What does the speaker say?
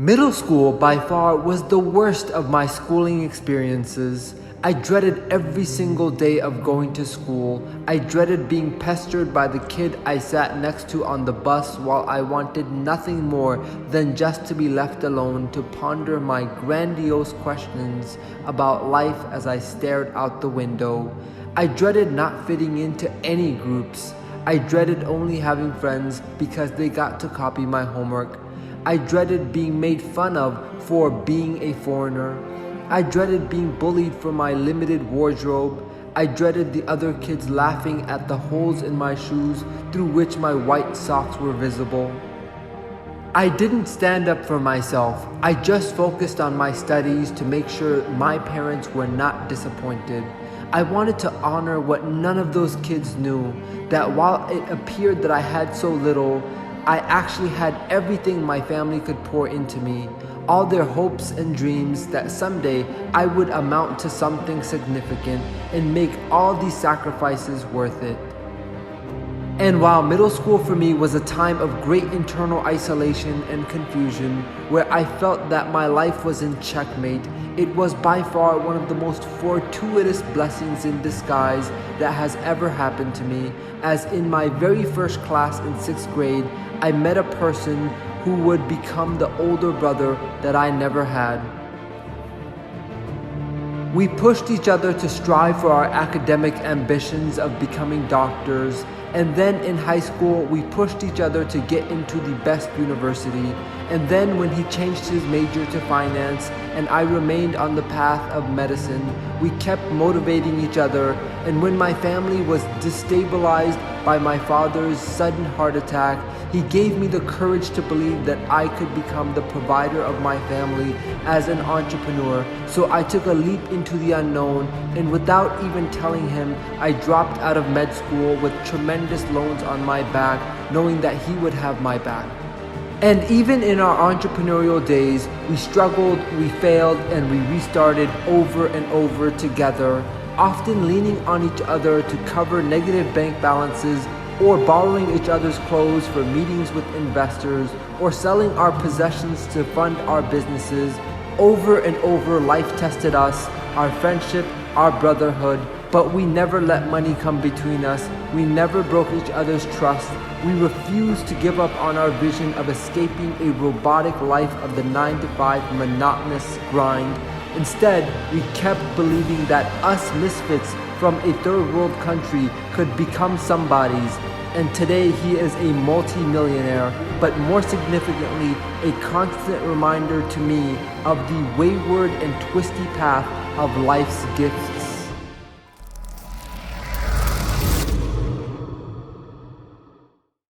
Middle school by far was the worst of my schooling experiences. I dreaded every single day of going to school. I dreaded being pestered by the kid I sat next to on the bus while I wanted nothing more than just to be left alone to ponder my grandiose questions about life as I stared out the window. I dreaded not fitting into any groups. I dreaded only having friends because they got to copy my homework. I dreaded being made fun of for being a foreigner. I dreaded being bullied for my limited wardrobe. I dreaded the other kids laughing at the holes in my shoes through which my white socks were visible. I didn't stand up for myself. I just focused on my studies to make sure my parents were not disappointed. I wanted to honor what none of those kids knew, that while it appeared that I had so little, I actually had everything my family could pour into me, all their hopes and dreams that someday I would amount to something significant and make all these sacrifices worth it. And while middle school for me was a time of great internal isolation and confusion, where I felt that my life was in checkmate, it was by far one of the most fortuitous blessings in disguise that has ever happened to me, as in my very first class in 6th grade, I met a person who would become the older brother that I never had. We pushed each other to strive for our academic ambitions of becoming doctors, and then in high school we pushed each other to get into the best university, and then when he changed his major to finance and I remained on the path of medicine, we kept motivating each other, and when my family was destabilized by my father's sudden heart attack, he gave me the courage to believe that I could become the provider of my family as an entrepreneur. So I took a leap into the unknown, and without even telling him, I dropped out of med school with tremendous loans on my back, knowing that he would have my back. And even in our entrepreneurial days, we struggled, we failed, and we restarted over and over together, often leaning on each other to cover negative bank balances, or borrowing each other's clothes for meetings with investors, or selling our possessions to fund our businesses. Over and over, life tested us, our friendship, our brotherhood, but we never let money come between us. We never broke each other's trust. We refused to give up on our vision of escaping a robotic life of the 9-to-5 monotonous grind. Instead, we kept believing that us misfits from a third world country could become somebodies, and today he is a multi-millionaire, but more significantly, a constant reminder to me of the wayward and twisty path of life's gifts